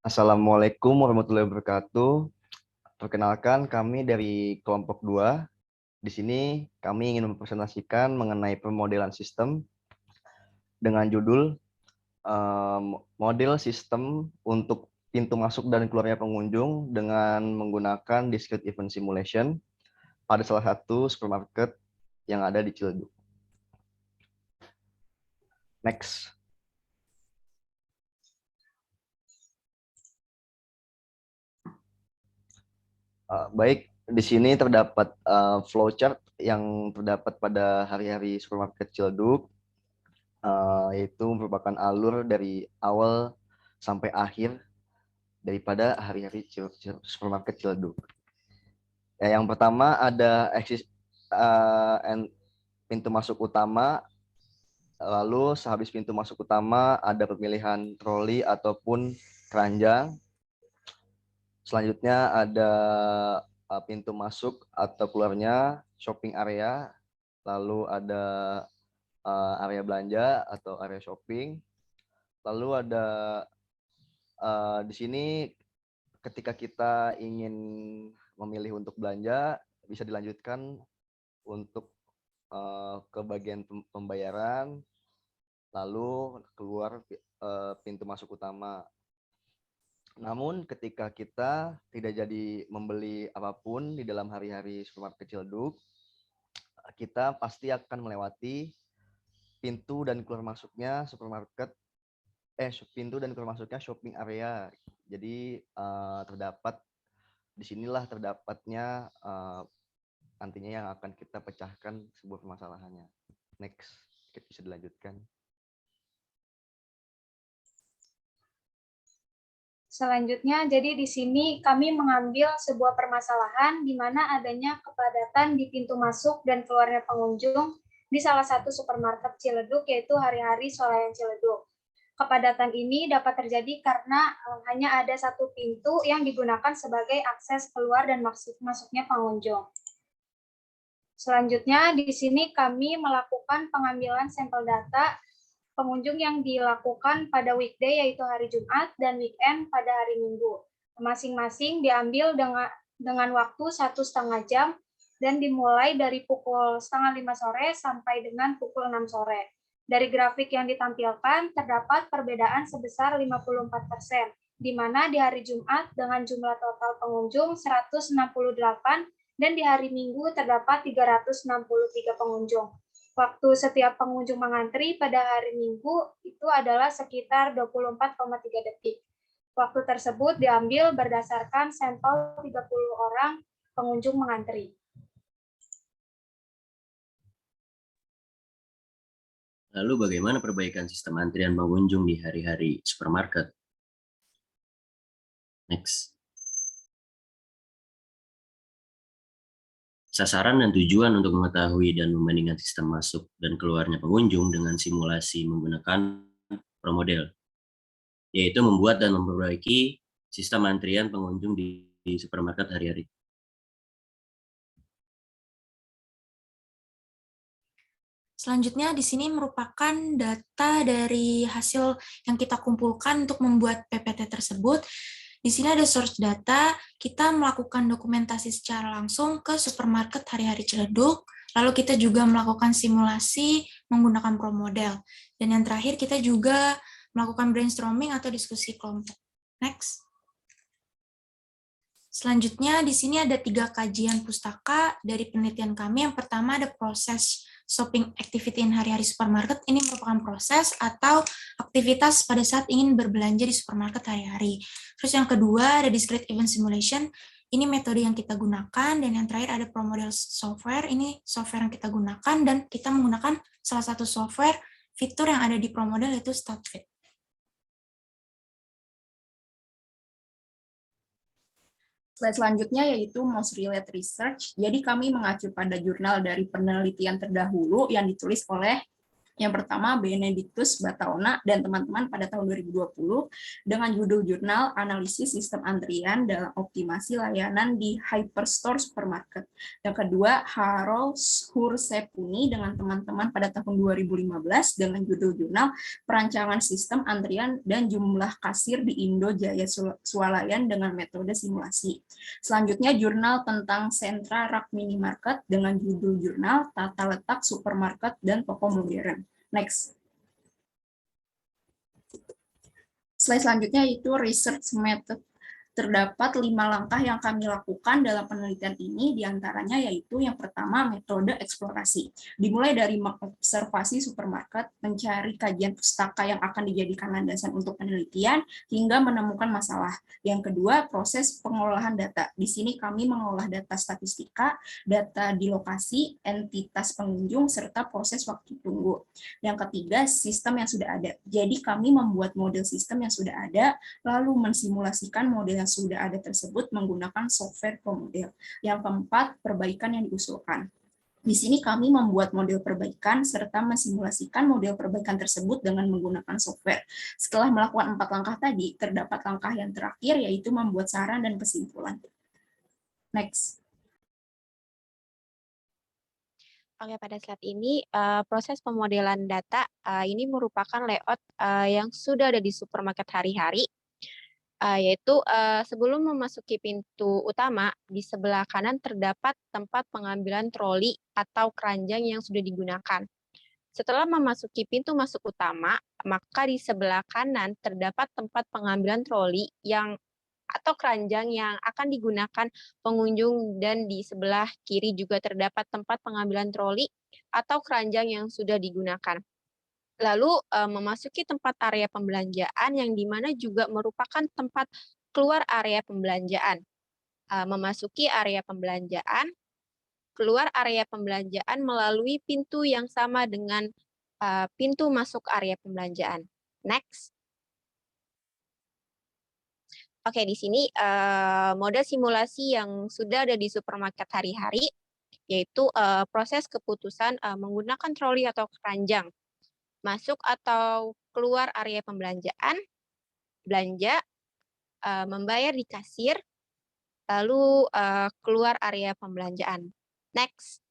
Assalamualaikum warahmatullahi wabarakatuh. Perkenalkan, kami dari kelompok 2. Di sini kami ingin mempresentasikan mengenai pemodelan sistem dengan judul model sistem untuk pintu masuk dan keluarnya pengunjung dengan menggunakan discrete event simulation pada salah satu supermarket yang ada di Ciledug. Next. Baik, di sini terdapat flowchart yang terdapat pada hari-hari supermarket Ciledug, yaitu merupakan alur dari awal sampai akhir daripada hari-hari supermarket Ciledug. Ya, yang pertama ada pintu masuk utama, lalu sehabis pintu masuk utama ada pemilihan troli ataupun keranjang. Selanjutnya ada pintu masuk atau keluarnya shopping area, lalu ada area belanja atau area shopping, lalu ada di sini ketika kita ingin memilih untuk belanja bisa dilanjutkan untuk ke bagian pembayaran, lalu keluar pintu masuk utama. Namun ketika kita tidak jadi membeli apapun di dalam hari-hari supermarket Ciledug, kita pasti akan melewati pintu dan keluar masuknya pintu dan keluar masuknya shopping area. Jadi disinilah terdapatnya nantinya yang akan kita pecahkan sebuah permasalahannya. Next, bisa dilanjutkan. Selanjutnya, jadi di sini kami mengambil sebuah permasalahan di mana adanya kepadatan di pintu masuk dan keluarnya pengunjung di salah satu supermarket Ciledug, yaitu hari-hari Swalayan Ciledug. Kepadatan ini dapat terjadi karena hanya ada satu pintu yang digunakan sebagai akses keluar dan masuknya pengunjung. Selanjutnya, di sini kami melakukan pengambilan sampel data pengunjung yang dilakukan pada weekday yaitu hari Jumat dan weekend pada hari Minggu. Masing-masing diambil dengan waktu 1,5 jam dan dimulai dari pukul 4:30 sore sampai dengan pukul 6 sore. Dari grafik yang ditampilkan terdapat perbedaan sebesar 54%, di mana di hari Jumat dengan jumlah total pengunjung 168 dan di hari Minggu terdapat 363 pengunjung. Waktu setiap pengunjung mengantri pada hari Minggu itu adalah sekitar 24,3 detik. Waktu tersebut diambil berdasarkan sampel 30 orang pengunjung mengantri. Lalu bagaimana perbaikan sistem antrian pengunjung di hari-hari supermarket? Next. Sasaran dan tujuan untuk mengetahui dan membandingkan sistem masuk dan keluarnya pengunjung dengan simulasi menggunakan ProModel, yaitu membuat dan memperbaiki sistem antrian pengunjung di supermarket hari-hari. Selanjutnya di sini merupakan data dari hasil yang kita kumpulkan untuk membuat PPT tersebut. Di sini ada source data, kita melakukan dokumentasi secara langsung ke supermarket hari-hari Ciledug, lalu kita juga melakukan simulasi menggunakan ProModel. Dan yang terakhir kita juga melakukan brainstorming atau diskusi kelompok. Next. Selanjutnya di sini ada 3 kajian pustaka dari penelitian kami. Yang pertama ada proses shopping activity in hari-hari supermarket. Ini merupakan proses atau aktivitas pada saat ingin berbelanja di supermarket hari-hari. Terus yang kedua ada discrete event simulation. Ini metode yang kita gunakan. Dan yang terakhir ada ProModel software. Ini software yang kita gunakan dan kita menggunakan salah satu software fitur yang ada di ProModel yaitu StatFit. Slide selanjutnya yaitu most related research. Jadi kami mengacu pada jurnal dari penelitian terdahulu yang ditulis oleh Yang pertama, Benedictus Bataona dan teman-teman pada tahun 2020 dengan judul jurnal Analisis Sistem Antrian dalam Optimasi Layanan di Hyperstore Supermarket. Yang kedua, Harold Hursepuni dengan teman-teman pada tahun 2015 dengan judul jurnal Perancangan Sistem Antrian dan Jumlah Kasir di Indo Jaya Swalayan dengan metode simulasi. Selanjutnya, jurnal tentang sentra rak minimarket dengan judul jurnal Tata Letak Supermarket dan Toko Modern. Next. Slide selanjutnya yaitu research method. Terdapat 5 langkah yang kami lakukan dalam penelitian ini, diantaranya yaitu yang pertama, metode eksplorasi. Dimulai dari mengobservasi supermarket, mencari kajian pustaka yang akan dijadikan landasan untuk penelitian, hingga menemukan masalah. Yang kedua, proses pengolahan data. Di sini kami mengolah data statistika, data di lokasi, entitas pengunjung, serta proses waktu tunggu. Yang ketiga, sistem yang sudah ada. Jadi kami membuat model sistem yang sudah ada, lalu mensimulasikan model yang sudah ada tersebut menggunakan software ProModel. Yang keempat, perbaikan yang diusulkan. Di sini kami membuat model perbaikan serta mensimulasikan model perbaikan tersebut dengan menggunakan software. Setelah melakukan 4 langkah tadi, terdapat langkah yang terakhir yaitu membuat saran dan kesimpulan. Next. Oke, pada saat ini proses pemodelan data ini merupakan layout yang sudah ada di supermarket hari-hari, yaitu sebelum memasuki pintu utama, di sebelah kanan terdapat tempat pengambilan troli atau keranjang yang sudah digunakan. Setelah memasuki pintu masuk utama, maka di sebelah kanan terdapat tempat pengambilan troli atau keranjang yang akan digunakan pengunjung, dan di sebelah kiri juga terdapat tempat pengambilan troli atau keranjang yang sudah digunakan. Lalu memasuki tempat area pembelanjaan yang dimana juga merupakan tempat keluar area pembelanjaan. Memasuki area pembelanjaan, keluar area pembelanjaan melalui pintu yang sama dengan pintu masuk area pembelanjaan. Next. Oke, di sini mode simulasi yang sudah ada di supermarket hari-hari, yaitu proses keputusan menggunakan troli atau keranjang, masuk atau keluar area pembelanjaan, belanja, membayar di kasir, lalu keluar area pembelanjaan. Next.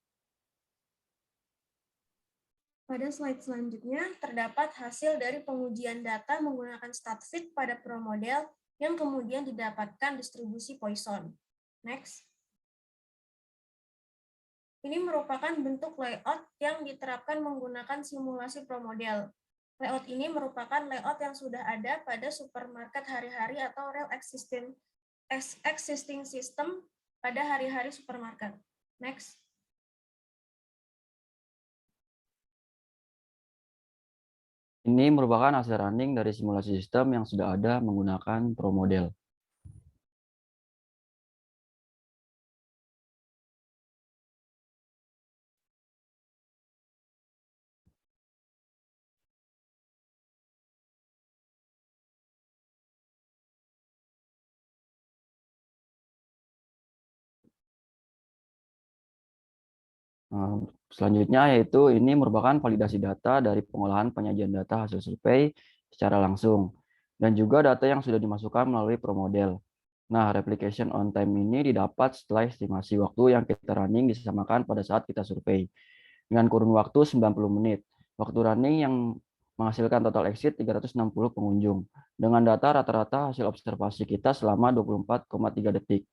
Pada slide selanjutnya, terdapat hasil dari pengujian data menggunakan StatFit pada ProModel yang kemudian didapatkan distribusi Poisson. Next. Ini merupakan bentuk layout yang diterapkan menggunakan simulasi ProModel. Layout ini merupakan layout yang sudah ada pada supermarket hari-hari atau real existing system pada hari-hari supermarket. Next. Ini merupakan hasil running dari simulasi sistem yang sudah ada menggunakan ProModel. Selanjutnya yaitu ini merupakan validasi data dari pengolahan penyajian data hasil survei secara langsung dan juga data yang sudah dimasukkan melalui ProModel. Nah, replication on time ini didapat setelah estimasi waktu yang kita running disamakan pada saat kita survei dengan kurun waktu 90 menit. Waktu running yang menghasilkan total exit 360 pengunjung dengan data rata-rata hasil observasi kita selama 24,3 detik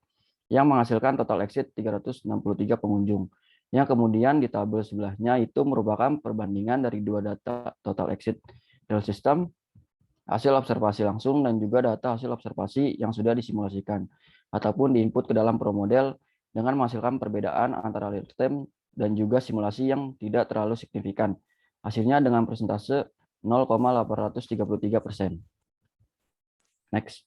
yang menghasilkan total exit 363 pengunjung. Yang kemudian di tabel sebelahnya itu merupakan perbandingan dari dua data total exit real system, hasil observasi langsung, dan juga data hasil observasi yang sudah disimulasikan ataupun diinput ke dalam ProModel dengan menghasilkan perbedaan antara real time dan juga simulasi yang tidak terlalu signifikan. Hasilnya dengan persentase 0,833%. Next.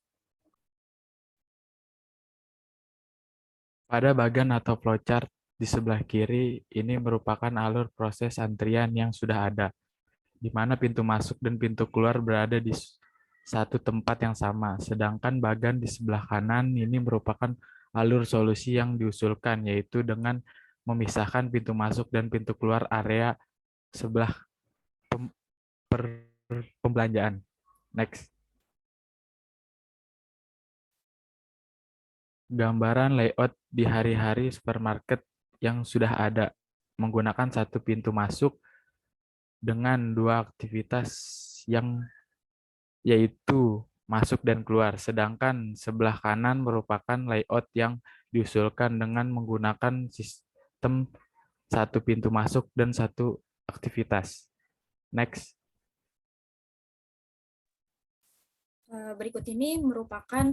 Pada bagan atau flowchart di sebelah kiri, ini merupakan alur proses antrian yang sudah ada, di mana pintu masuk dan pintu keluar berada di satu tempat yang sama. Sedangkan bagan di sebelah kanan ini merupakan alur solusi yang diusulkan, yaitu dengan memisahkan pintu masuk dan pintu keluar area sebelah pembelanjaan. Next. Gambaran layout di hari-hari supermarket yang sudah ada menggunakan satu pintu masuk dengan dua aktivitas yang yaitu masuk dan keluar. Sedangkan sebelah kanan merupakan layout yang diusulkan dengan menggunakan sistem satu pintu masuk dan satu aktivitas. Next. Berikut ini merupakan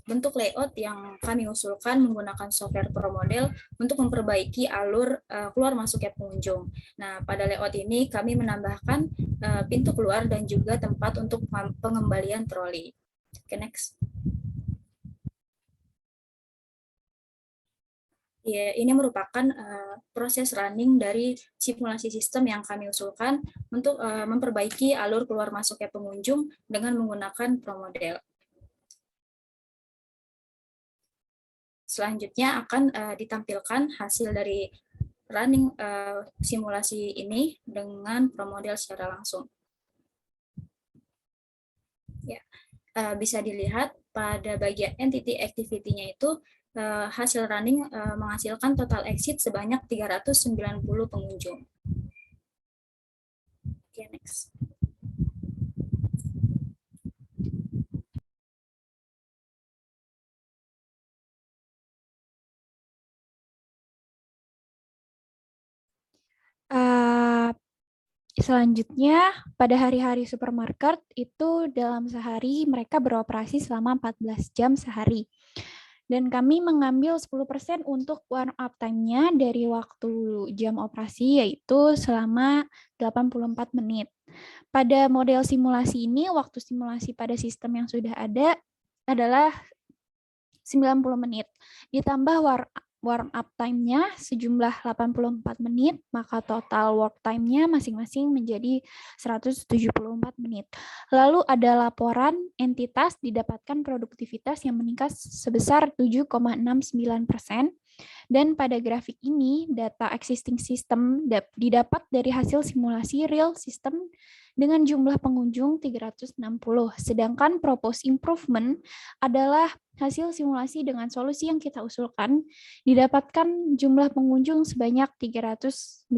bentuk layout yang kami usulkan menggunakan software ProModel untuk memperbaiki alur keluar masuknya pengunjung. Nah, pada layout ini kami menambahkan pintu keluar dan juga tempat untuk pengembalian troli. Oke, next. Ya, ini merupakan proses running dari simulasi sistem yang kami usulkan untuk memperbaiki alur keluar masuknya pengunjung dengan menggunakan ProModel. Selanjutnya akan ditampilkan hasil dari running simulasi ini dengan ProModel secara langsung. Ya, bisa dilihat pada bagian entity activity-nya itu hasil running menghasilkan total exit sebanyak 390 pengunjung. Oke, next. Selanjutnya, pada hari-hari supermarket itu dalam sehari mereka beroperasi selama 14 jam sehari. Dan kami mengambil 10% untuk warm up time-nya dari waktu jam operasi, yaitu selama 84 menit. Pada model simulasi ini, waktu simulasi pada sistem yang sudah ada adalah 90 menit. Ditambah warm up time-nya sejumlah 84 menit, maka total work time-nya masing-masing menjadi 174 menit. Lalu ada laporan entitas didapatkan produktivitas yang meningkat sebesar 7,69%. Dan pada grafik ini, data existing system didapat dari hasil simulasi real system dengan jumlah pengunjung 360. Sedangkan proposed improvement adalah hasil simulasi dengan solusi yang kita usulkan, didapatkan jumlah pengunjung sebanyak 390.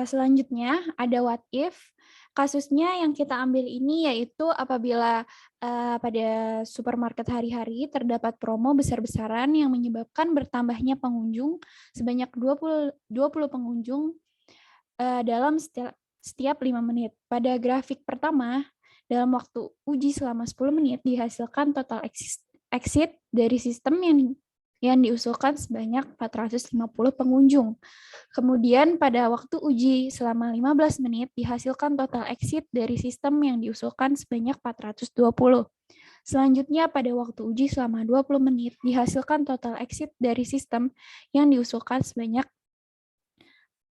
Selanjutnya ada what if. Kasusnya yang kita ambil ini yaitu apabila pada supermarket hari-hari terdapat promo besar-besaran yang menyebabkan bertambahnya pengunjung sebanyak 20 pengunjung dalam setiap 5 menit. Pada grafik pertama, dalam waktu uji selama 10 menit dihasilkan total exit dari sistem yang diusulkan sebanyak 450 pengunjung. Kemudian pada waktu uji selama 15 menit dihasilkan total exit dari sistem yang diusulkan sebanyak 420. Selanjutnya pada waktu uji selama 20 menit dihasilkan total exit dari sistem yang diusulkan sebanyak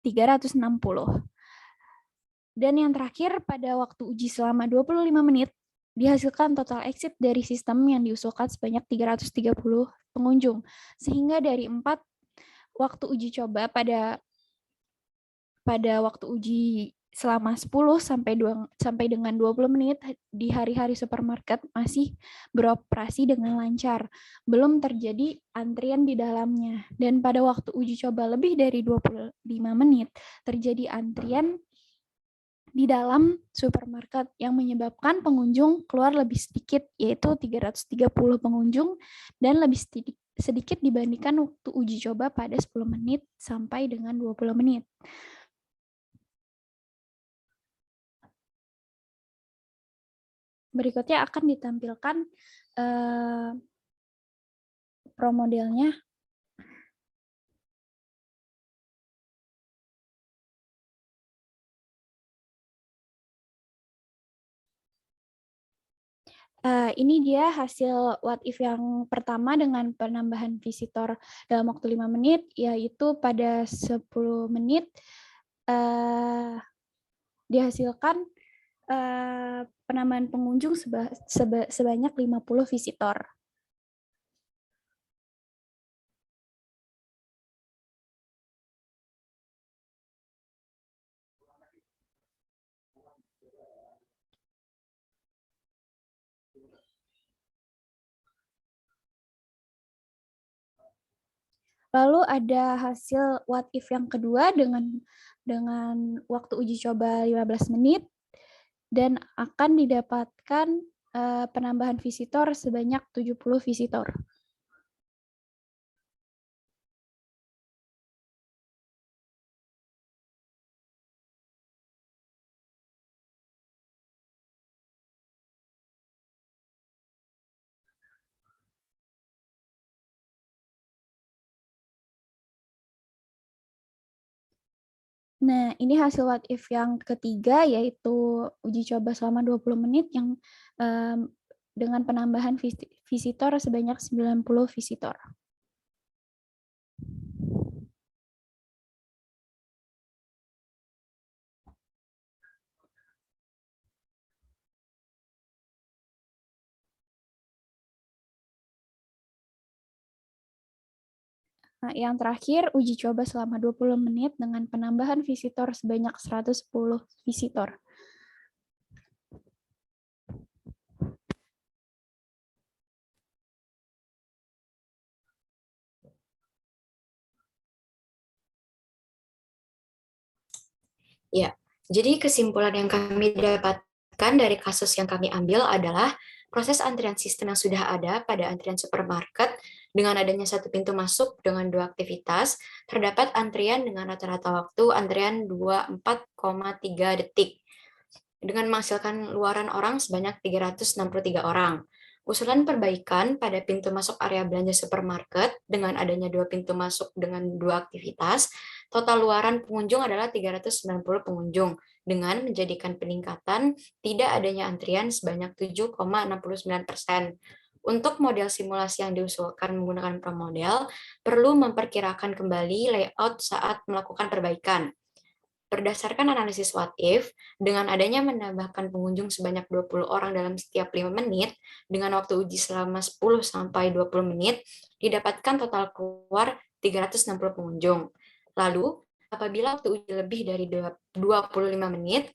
360. Dan yang terakhir pada waktu uji selama 25 menit dihasilkan total exit dari sistem yang diusulkan sebanyak 330 pengunjung. Sehingga dari 4 waktu uji coba pada waktu uji selama 10 sampai dengan 20 menit di hari-hari supermarket masih beroperasi dengan lancar. Belum terjadi antrian di dalamnya. Dan pada waktu uji coba lebih dari 25 menit terjadi antrian di dalam supermarket yang menyebabkan pengunjung keluar lebih sedikit, yaitu 330 pengunjung dan lebih sedikit dibandingkan waktu uji coba pada 10 menit sampai dengan 20 menit. Berikutnya akan ditampilkan ProModelnya. Ini dia hasil what if yang pertama dengan penambahan visitor dalam waktu 5 menit, yaitu pada 10 menit dihasilkan penambahan pengunjung sebanyak 50 visitor. Lalu ada hasil what if yang kedua dengan waktu uji coba 15 menit dan akan didapatkan penambahan visitor sebanyak 70 visitor. Nah, ini hasil what if yang ketiga, yaitu uji coba selama 20 menit yang dengan penambahan visitor sebanyak 90 visitor. Nah, yang terakhir, uji coba selama 20 menit dengan penambahan visitor sebanyak 110 visitor. Ya, jadi kesimpulan yang kami dapatkan dari kasus yang kami ambil adalah proses antrian sistem yang sudah ada pada antrian supermarket dengan adanya satu pintu masuk dengan 2 aktivitas, terdapat antrian dengan rata-rata waktu antrian 24,3 detik dengan menghasilkan luaran orang sebanyak 363 orang. Usulan perbaikan pada pintu masuk area belanja supermarket dengan adanya 2 pintu masuk dengan 2 aktivitas, total luaran pengunjung adalah 390 pengunjung, dengan menjadikan peningkatan tidak adanya antrian sebanyak 7,69%. Untuk model simulasi yang diusulkan menggunakan promodel, perlu memperkirakan kembali layout saat melakukan perbaikan. Berdasarkan analisis what if, dengan adanya menambahkan pengunjung sebanyak 20 orang dalam setiap 5 menit, dengan waktu uji selama 10-20 menit, didapatkan total keluar 360 pengunjung. Lalu, apabila waktu uji lebih dari 25 menit,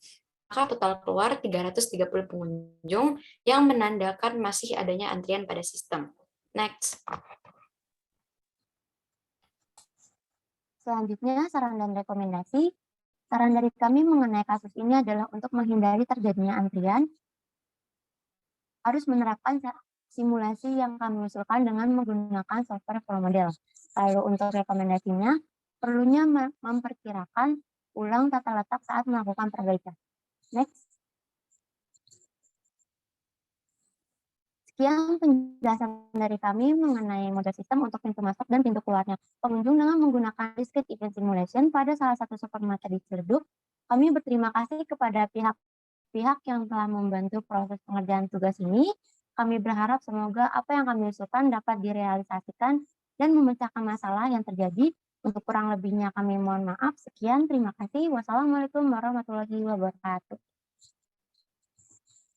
maka total keluar 330 pengunjung yang menandakan masih adanya antrian pada sistem. Next. Selanjutnya, saran dan rekomendasi. Saran dari kami mengenai kasus ini adalah untuk menghindari terjadinya antrian, harus menerapkan simulasi yang kami usulkan dengan menggunakan software promodel. Lalu untuk rekomendasinya, perlunya memperkirakan ulang tata letak saat melakukan perbaikan. Next. Sekian penjelasan dari kami mengenai model sistem untuk pintu masuk dan pintu keluarnya pengunjung dengan menggunakan discrete event simulation pada salah satu supermarket di Ciledug. Kami berterima kasih kepada pihak yang telah membantu proses pengerjaan tugas ini. Kami berharap semoga apa yang kami usulkan dapat direalisasikan dan memecahkan masalah yang terjadi. Untuk kurang lebihnya kami mohon maaf. Sekian, terima kasih. Wassalamualaikum warahmatullahi wabarakatuh.